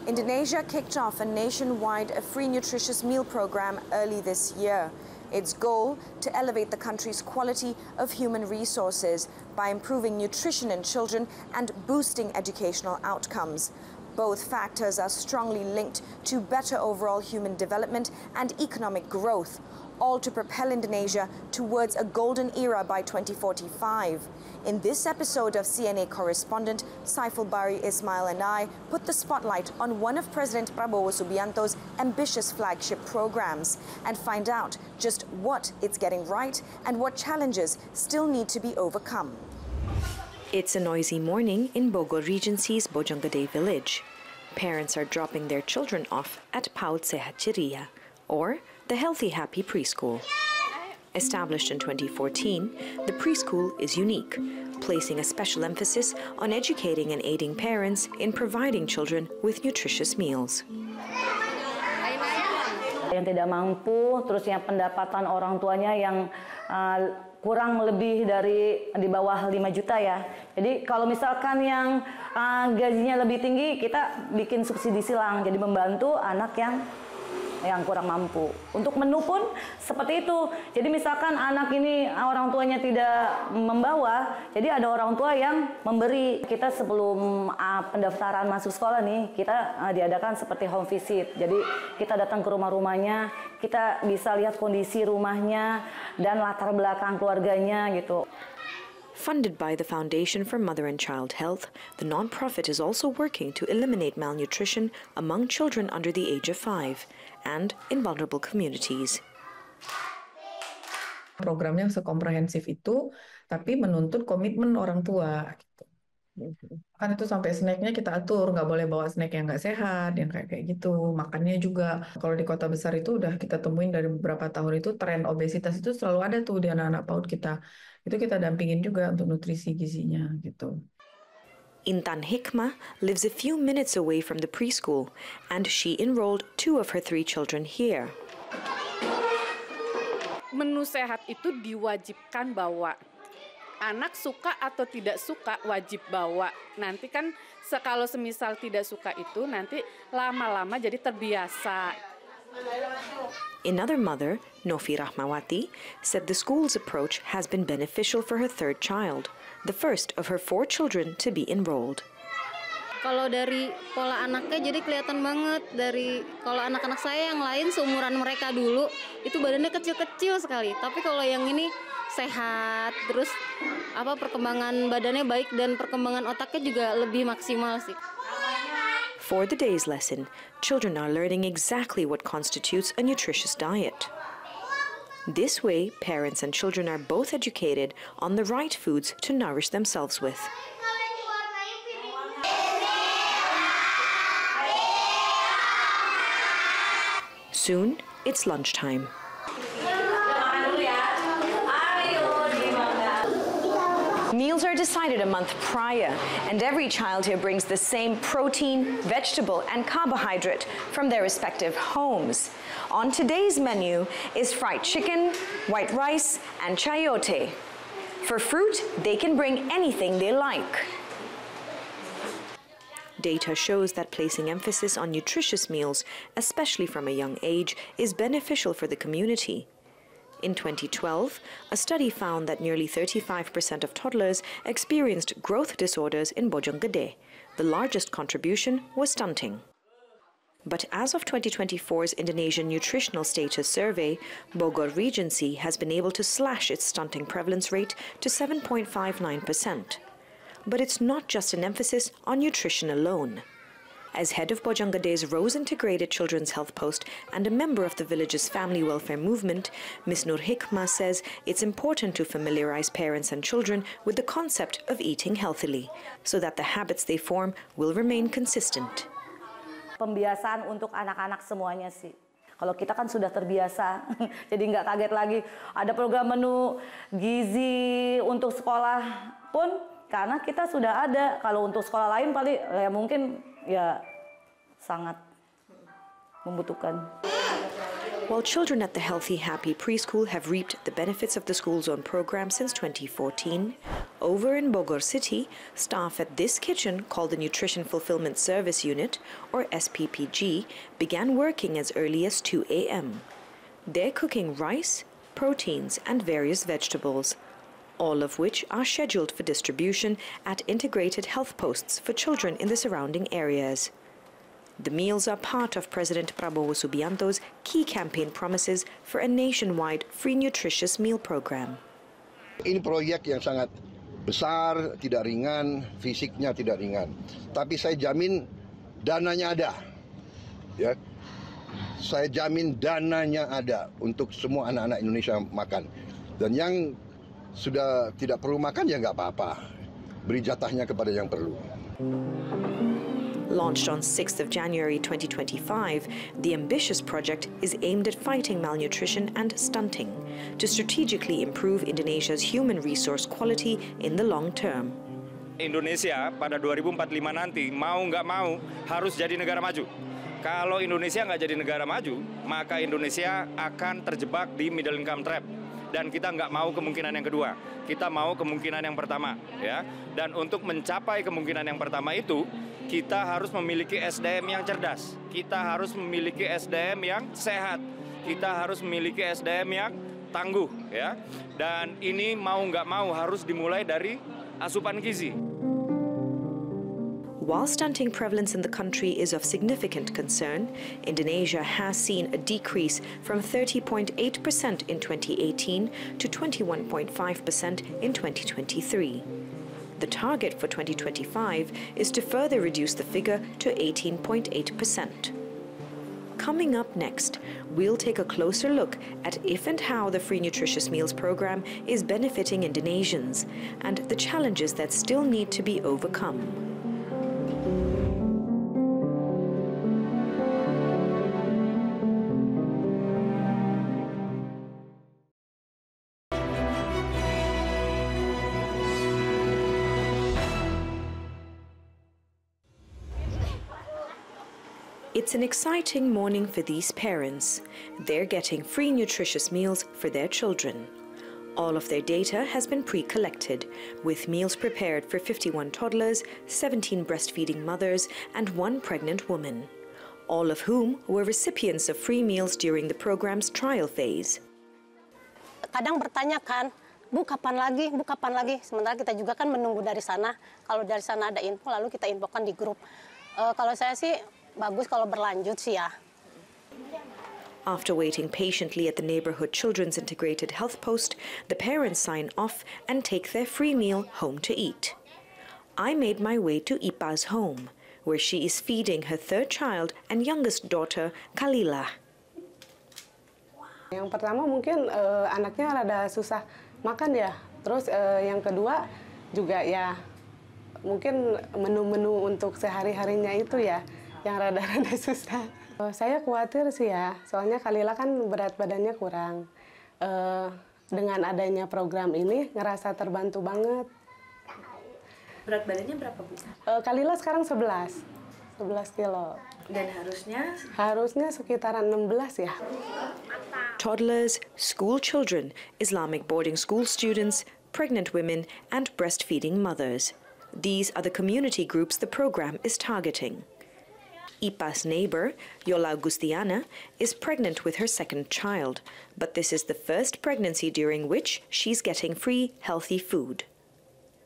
Indonesia kicked off a nationwide free nutritious meal program early this year. Its goal to elevate the country's quality of human resources by improving nutrition in children and boosting educational outcomes. Both factors are strongly linked to better overall human development and economic growth, all to propel Indonesia towards a golden era by 2045. In this episode of CNA correspondent Saiful Bari Ismail and I put the spotlight on one of President Prabowo Subianto's ambitious flagship programs and find out just what it's getting right and what challenges still need to be overcome. It's a noisy morning in Bogor Regency's Bojonggede village. Parents are dropping their children off at PAUD Sehat Ceria, or the Healthy Happy Preschool. Established in 2014, the preschool is unique, placing a special emphasis on educating and aiding parents in providing children with nutritious meals. Yang tidak mampu, terus yang pendapatan orang tuanya yang kurang lebih dari di bawah 5 juta ya. Jadi kalau misalkan yang gajinya lebih tinggi, kita bikin subsidi silang, jadi membantu anak yang kurang mampu. Untuk menu pun seperti itu. Jadi misalkan anak ini orang tuanya tidak membawa, jadi ada orang tua yang memberi. Kita sebelum pendaftaran masuk sekolah nih, kita diadakan seperti home visit. Jadi kita datang ke rumah-rumahnya, kita bisa lihat kondisi rumahnya dan latar belakang keluarganya gitu. Funded by the Foundation for Mother and Child Health, the non-profit is also working to eliminate malnutrition among children under the age of 5 and in vulnerable communities. Programnya sekomprehensif itu, tapi menuntut komitmen orang tua. Gitu. Kan itu sampai snacknya kita atur, nggak boleh bawa snack yang nggak sehat, yang kayak gitu. Makannya juga, kalau di kota besar itu udah kita temuin dari beberapa tahun itu, tren obesitas itu selalu ada tuh di anak-anak PAUD kita. Itu kita dampingin juga untuk nutrisi gizinya gitu. Intan Hikmah lives a few minutes away from the preschool, and she enrolled 2 of her 3 children here. Menu sehat itu diwajibkan bawa. Anak suka atau tidak suka wajib bawa. Nanti kan kalau semisal tidak suka itu nanti lama-lama jadi terbiasa. Another mother, Nofi Rahmawati, said the school's approach has been beneficial for her 3rd child, the first of her 4 children to be enrolled. Kalau dari pola anaknya jadi kelihatan banget dari kalau anak-anak saya yang lain seumuran mereka dulu itu badannya kecil-kecil sekali. Tapi kalau yang ini sehat, terus perkembangan badannya baik dan perkembangan otaknya juga lebih maksimal sih. For the day's lesson, children are learning exactly what constitutes a nutritious diet. This way, parents and children are both educated on the right foods to nourish themselves with. Soon, it's lunchtime. Meals are decided a month prior, and every child here brings the same protein, vegetable, and carbohydrate from their respective homes. On today's menu is fried chicken, white rice, and chayote. For fruit, they can bring anything they like. Data shows that placing emphasis on nutritious meals, especially from a young age, is beneficial for the community. In 2012, a study found that nearly 35% of toddlers experienced growth disorders in Bojonggede. The largest contribution was stunting. But as of 2024's Indonesian Nutritional Status Survey, Bogor Regency has been able to slash its stunting prevalence rate to 7.59%. But it's not just an emphasis on nutrition alone. As head of Bojonggede's Rose Integrated Children's Health Post and a member of the village's family welfare movement, Ms. Nur Hikmah says it's important to familiarize parents and children with the concept of eating healthily, so that the habits they form will remain consistent. Pembiasaan untuk anak-anak semuanya sih. Kalau kita kan sudah terbiasa, jadi nggak kaget lagi. Ada program menu gizi untuk sekolah pun, karena kita sudah ada. Kalau untuk sekolah lain paling ya mungkin ya sangat membutuhkan. While children at the Healthy Happy Preschool have reaped the benefits of the school's own program since 2014, over in Bogor City, staff at this kitchen, called the Nutrition Fulfillment Service Unit, or SPPG, began working as early as 2 a.m. They're cooking rice, proteins, and various vegetables, all of which are scheduled for distribution at integrated health posts for children in the surrounding areas. The meals are part of President Prabowo Subianto's key campaign promises for a nationwide free nutritious meal program. Ini proyek yang sangat besar, tidak ringan, fisiknya tidak ringan. Tapi saya jamin dananya ada. Ya. Saya jamin dananya ada untuk semua anak-anak Indonesia makan. Dan yang sudah tidak perlu makan ya nggak apa-apa. Beri jatahnya kepada yang perlu. Launched on 6th of January 2025, the ambitious project is aimed at fighting malnutrition and stunting to strategically improve Indonesia's human resource quality in the long term. Indonesia pada 2045 nanti mau nggak mau harus jadi negara maju. Kalau Indonesia nggak jadi negara maju, maka Indonesia akan terjebak di middle income trap. Dan kita nggak mau kemungkinan yang kedua, kita mau kemungkinan yang pertama, ya. Dan untuk mencapai kemungkinan yang pertama itu, kita harus memiliki SDM yang cerdas, kita harus memiliki SDM yang sehat, kita harus memiliki SDM yang tangguh, ya. Dan ini mau nggak mau harus dimulai dari asupan gizi. While stunting prevalence in the country is of significant concern, Indonesia has seen a decrease from 30.8% in 2018 to 21.5% in 2023. The target for 2025 is to further reduce the figure to 18.8%. Coming up next, we'll take a closer look at if and how the Free Nutritious Meals program is benefiting Indonesians and the challenges that still need to be overcome. It's an exciting morning for these parents. They're getting free nutritious meals for their children. All of their data has been pre-collected, with meals prepared for 51 toddlers, 17 breastfeeding mothers, and 1 pregnant woman, all of whom were recipients of free meals during the program's trial phase. Kadang bertanya kan, Bu kapan lagi, Bu kapan lagi? Sementara kita juga kan menunggu dari sana. Kalau dari sana ada info, lalu kita infokan di grup. Kalau saya sih, bagus kalau berlanjut sih ya. After waiting patiently at the neighborhood Children's Integrated Health Post, the parents sign off and take their free meal home to eat. I made my way to Ipa's home, where she is feeding her 3rd child and youngest daughter, Kalila. Yang pertama mungkin anaknya rada susah makan ya. Terus yang kedua juga ya mungkin menu-menu untuk sehari-harinya itu ya yang rada-rada susah. Saya khawatir sih ya, soalnya Kalila kan berat badannya kurang. Dengan adanya program ini ngerasa terbantu banget. Berat badannya berapa, Bu? Kalila sekarang 11 kilo. Dan harusnya? Harusnya sekitaran 16 ya. Toddlers, school children, Islamic boarding school students, pregnant women, and breastfeeding mothers. These are the community groups the program is targeting. Ipa's neighbor, Yola Gustiana, is pregnant with her 2nd child, but this is the first pregnancy during which she's getting free, healthy food.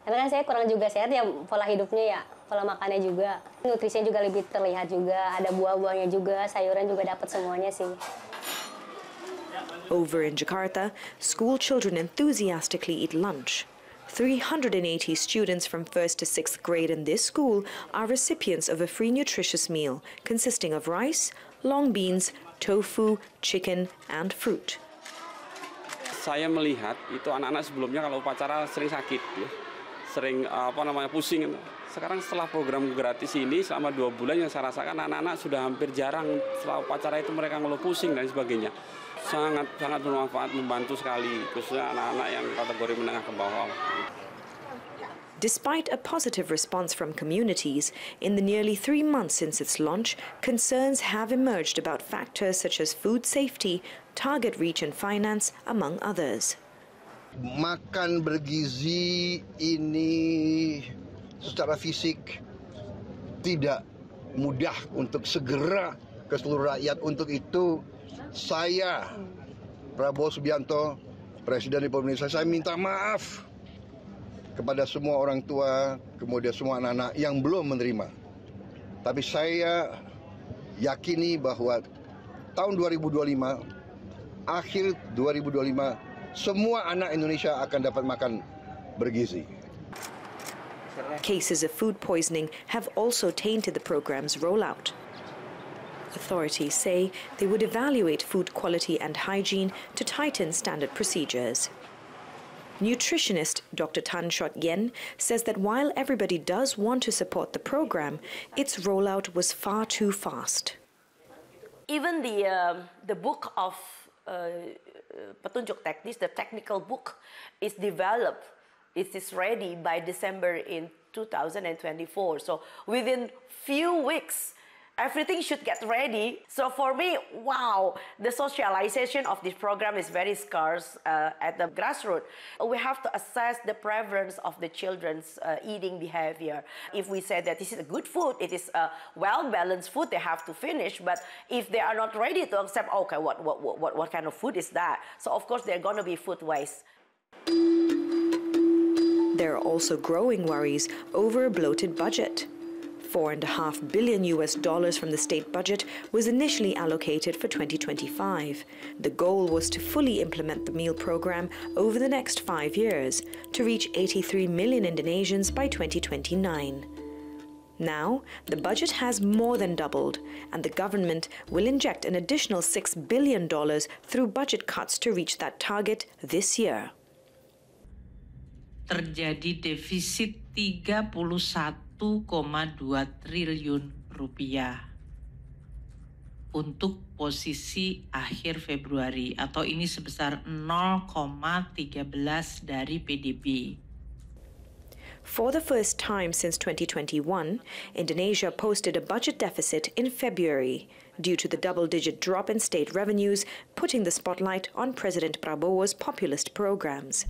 Karena kan saya kurang juga sehat ya, pola hidupnya ya, pola makannya juga. Nutrisinya juga lebih terlihat juga, ada buah-buahnya juga, sayuran juga dapat semuanya sih. Over in Jakarta, school children enthusiastically eat lunch. 380 students from 1st to 6th grade in this school are recipients of a free nutritious meal consisting of rice, long beans, tofu, chicken, and fruit. Saya melihat itu anak-anak sebelumnya kalau upacara sering sakit, ya. Sering pusing. Sekarang setelah program gratis ini selama 2 bulan yang saya rasakan anak-anak sudah hampir jarang setelah upacara itu mereka ngeluh pusing dan sebagainya. Sangat bermanfaat, membantu sekali, khususnya anak-anak yang kategori menengah ke bawah. Despite a positive response from communities, in the nearly 3 months since its launch, concerns have emerged about factors such as food safety, target reach and finance, among others. Makan bergizi ini secara fisik tidak mudah untuk segera ke seluruh rakyat. Untuk itu saya, Prabowo Subianto, Presiden Republik Indonesia, saya minta maaf kepada semua orang tua, kemudian semua anak-anak yang belum menerima. Tapi saya yakini bahwa tahun 2025, akhir 2025, semua anak Indonesia akan dapat makan bergizi. Cases of food poisoning have also tainted the program's rollout. Authorities say they would evaluate food quality and hygiene to tighten standard procedures. Nutritionist Dr. Tan Shot Yen says that while everybody does want to support the program, its rollout was far too fast. Even the book of Petunjuk Teknis, the technical book, is developed. It is ready by December in 2024. So within few weeks, everything should get ready. So for me, wow, the socialization of this program is very scarce at the grassroots. We have to assess the preference of the children's eating behavior. If we say that this is a good food, it is a well-balanced food, they have to finish. But if they are not ready to accept, okay, what kind of food is that? So of course, they're going to be food waste. There are also growing worries over a bloated budget. $4.5 billion from the state budget was initially allocated for 2025. The goal was to fully implement the meal program over the next 5 years to reach 83 million Indonesians by 2029. Now, the budget has more than doubled, and the government will inject an additional $6 billion through budget cuts to reach that target this year. Terjadi defisit 31,2 triliun rupiah untuk posisi akhir Februari, atau ini sebesar 0,13 dari PDB. For the first time since 2021, Indonesia posted a budget deficit in February due to the double-digit drop in state revenues, putting the spotlight on President Prabowo's populist programs.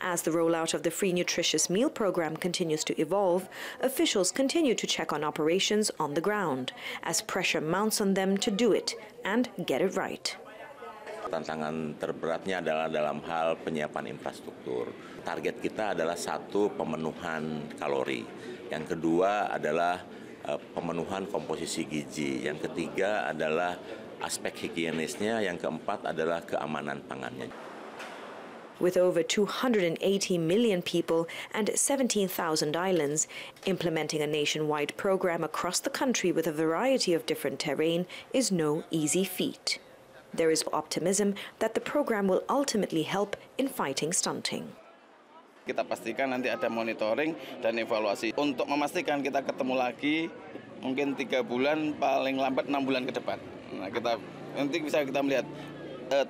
As the rollout of the free nutritious meal program continues to evolve, officials continue to check on operations on the ground as pressure mounts on them to do it and get it right. Tantangan terberatnya adalah dalam hal penyiapan infrastruktur. Target kita adalah satu, pemenuhan kalori. Yang kedua adalah pemenuhan komposisi gizi. Yang ketiga adalah aspek higienisnya. Yang keempat adalah keamanan pangannya. With over 280 million people and 17,000 islands, implementing a nationwide program across the country with a variety of different terrain is no easy feat. There is optimism that the program will ultimately help in fighting stunting. Kita pastikan nanti ada monitoring dan evaluasi. Untuk memastikan kita ketemu lagi mungkin 3 bulan, paling lambat 6 bulan ke depan. Nah, nanti bisa kita melihat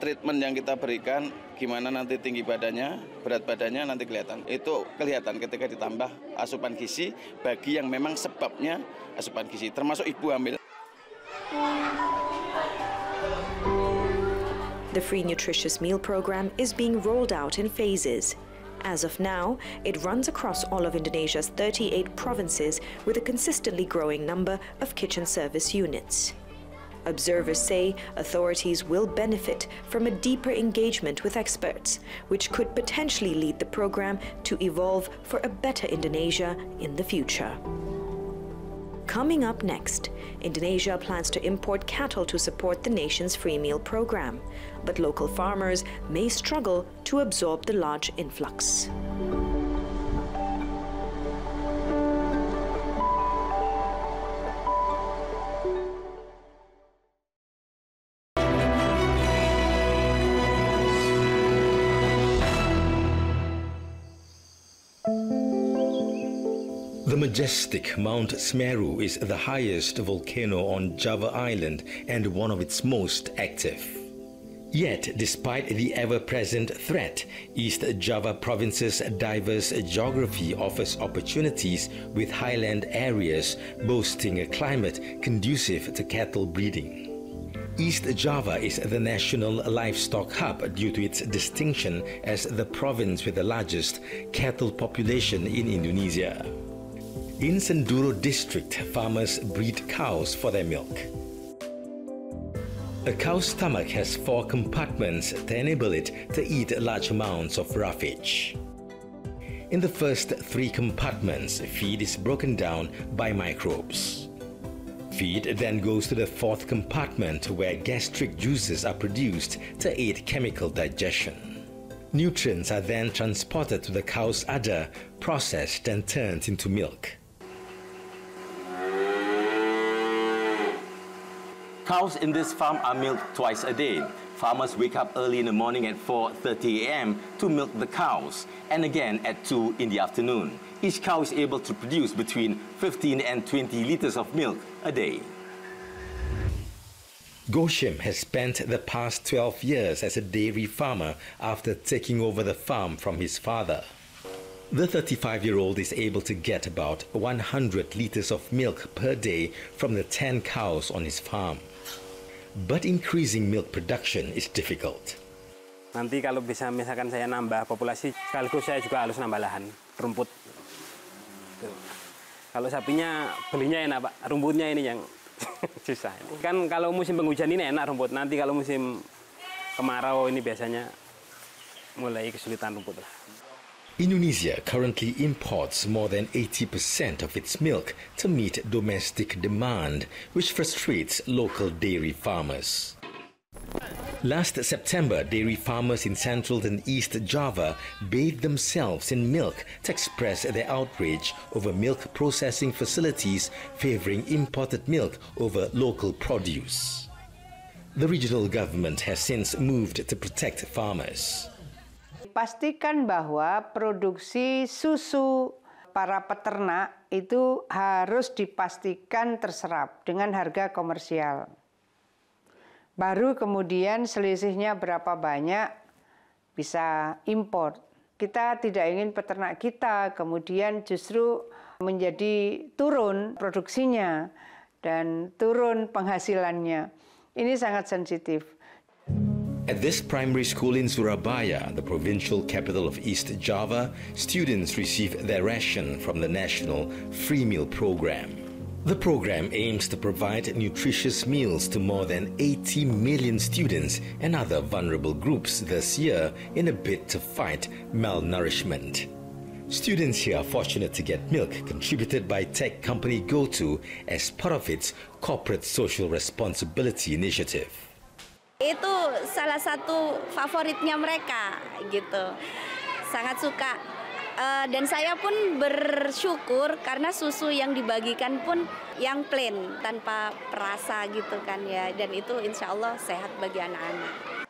treatment yang kita berikan, gimana nanti tinggi badannya, berat badannya nanti kelihatan. Itu kelihatan ketika ditambah asupan gizi bagi yang memang sebabnya asupan gizi, termasuk ibu hamil. The free nutritious meal program is being rolled out in phases. As of now, it runs across all of Indonesia's 38 provinces with a consistently growing number of kitchen service units. Observers say authorities will benefit from a deeper engagement with experts, which could potentially lead the program to evolve for a better Indonesia in the future. Coming up next, Indonesia plans to import cattle to support the nation's free meal program, but local farmers may struggle to absorb the large influx. The majestic Mount Semeru is the highest volcano on Java Island and one of its most active. Yet, despite the ever-present threat, East Java Province's diverse geography offers opportunities with highland areas boasting a climate conducive to cattle breeding. East Java is the national livestock hub due to its distinction as the province with the largest cattle population in Indonesia. In Senduro district, farmers breed cows for their milk. A cow's stomach has 4 compartments to enable it to eat large amounts of roughage. In the first 3 compartments, feed is broken down by microbes. Feed then goes to the 4th compartment where gastric juices are produced to aid chemical digestion. Nutrients are then transported to the cow's udder, processed and turned into milk. Cows in this farm are milked twice a day. Farmers wake up early in the morning at 4:30 a.m. to milk the cows, and again at 2 in the afternoon. Each cow is able to produce between 15 and 20 liters of milk a day. Goshim has spent the past 12 years as a dairy farmer after taking over the farm from his father. The 35-year-old is able to get about 100 liters of milk per day from the 10 cows on his farm. But increasing milk production is difficult. Nanti kalau bisa misalkan saya nambah populasi, sekaligus saya juga harus nambah lahan, rumput. Kalau sapinya belinya enak Pak, rumputnya ini yang susah. Kan kalau musim penghujan ini enak rumput, nanti kalau musim kemarau ini biasanya mulai kesulitan rumput lah. Indonesia currently imports more than 80% of its milk to meet domestic demand, which frustrates local dairy farmers. Last September, dairy farmers in Central and East Java bathed themselves in milk to express their outrage over milk processing facilities favoring imported milk over local produce. The regional government has since moved to protect farmers. Pastikan bahwa produksi susu para peternak itu harus dipastikan terserap dengan harga komersial. Baru kemudian selisihnya berapa banyak bisa impor. Kita tidak ingin peternak kita kemudian justru menjadi turun produksinya dan turun penghasilannya. Ini sangat sensitif. At this primary school in Surabaya, the provincial capital of East Java, students receive their ration from the national free meal program. The program aims to provide nutritious meals to more than 80 million students and other vulnerable groups this year in a bid to fight malnourishment. Students here are fortunate to get milk contributed by tech company GoTo as part of its corporate social responsibility initiative. Itu salah satu favoritnya mereka gitu, sangat suka dan saya pun bersyukur karena susu yang dibagikan pun yang plain tanpa perasa gitu kan ya, dan itu insya Allah sehat bagi anak-anak.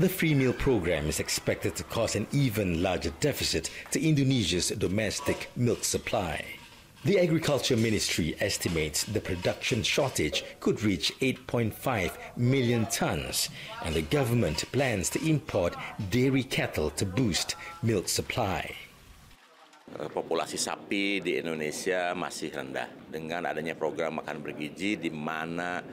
The free meal program is expected to cause an even larger deficit to Indonesia's domestic milk supply. The Agriculture Ministry estimates the production shortage could reach 8.5 million tons, and the government plans to import dairy cattle to boost milk supply. Populasi sapi di Indonesia masih rendah. Dengan adanya program makan bergizi di mana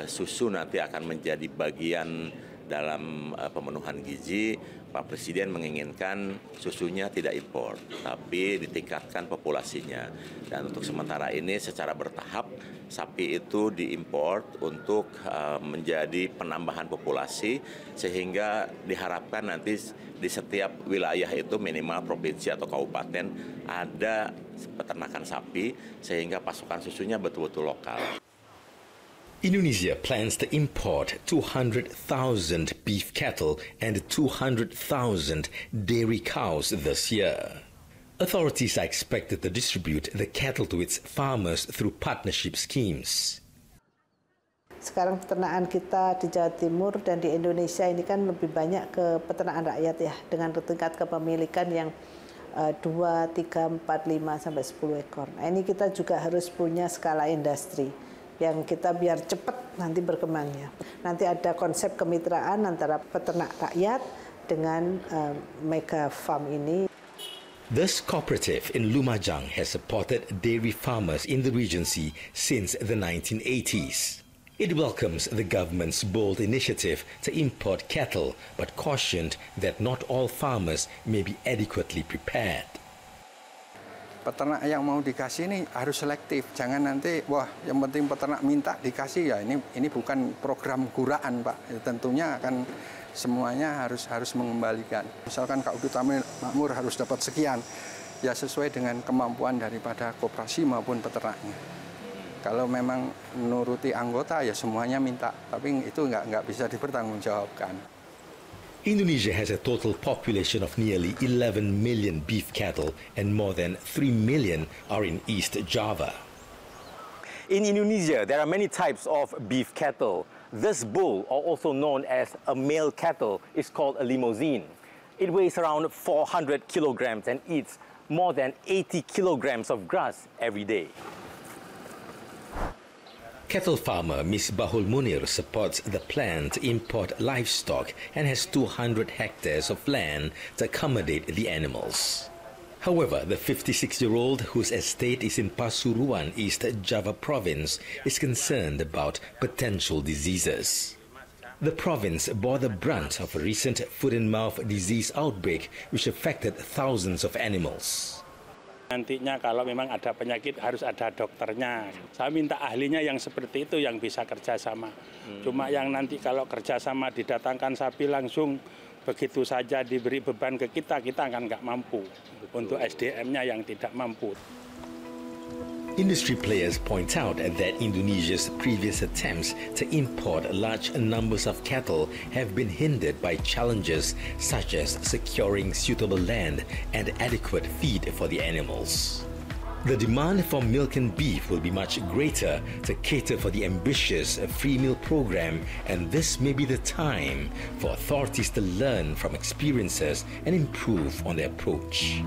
susu nanti akan menjadi bagian dalam pemenuhan gizi, Pak Presiden menginginkan susunya tidak impor, tapi ditingkatkan populasinya. Dan untuk sementara ini secara bertahap sapi itu diimpor untuk menjadi penambahan populasi, sehingga diharapkan nanti di setiap wilayah itu minimal provinsi atau kabupaten ada peternakan sapi, sehingga pasokan susunya betul-betul lokal. Indonesia plans to import 200,000 beef cattle and 200,000 dairy cows this year. Authorities are expected to distribute the cattle to its farmers through partnership schemes. Sekarang peternakan kita di Jawa Timur dan di Indonesia ini kan lebih banyak ke peternakan rakyat ya, dengan tingkat kepemilikan yang 2, 3, 4, 5, sampai 10 ekor. Nah, ini kita juga harus punya skala industri. yang kita biar cepat nanti berkembangnya. Nanti ada konsep kemitraan antara peternak rakyat dengan mega farm ini. This cooperative in Lumajang has supported dairy farmers in the Regency since the 1980s. It welcomes the government's bold initiative to import cattle, but cautioned that not all farmers may be adequately prepared. Peternak yang mau dikasih ini harus selektif, jangan nanti wah yang penting peternak minta dikasih ya, ini bukan program guraan Pak, ya, tentunya akan semuanya harus mengembalikan. Misalkan KUP Makmur harus dapat sekian, ya sesuai dengan kemampuan daripada koperasi maupun peternaknya. Kalau memang menuruti anggota ya semuanya minta, tapi itu nggak bisa dipertanggungjawabkan. Indonesia has a total population of nearly 11 million beef cattle and more than 3 million are in East Java. In Indonesia, there are many types of beef cattle. This bull, or also known as a male cattle, is called a limousine. It weighs around 400 kilograms and eats more than 80 kilograms of grass every day. Cattle farmer Misbahul Munir supports the plan to import livestock and has 200 hectares of land to accommodate the animals. However, the 56-year-old whose estate is in Pasuruan, East Java province, is concerned about potential diseases. The province bore the brunt of a recent foot-and-mouth disease outbreak which affected thousands of animals. Nantinya kalau memang ada penyakit harus ada dokternya. Saya minta ahlinya yang seperti itu yang bisa kerjasama. Cuma yang nanti kalau kerjasama didatangkan sapi langsung begitu saja diberi beban ke kita kan nggak mampu. Untuk SDM-nya yang tidak mampu. Industry players point out that Indonesia's previous attempts to import large numbers of cattle have been hindered by challenges such as securing suitable land and adequate feed for the animals. The demand for milk and beef will be much greater to cater for the ambitious free meal program, and this may be the time for authorities to learn from experiences and improve on their approach.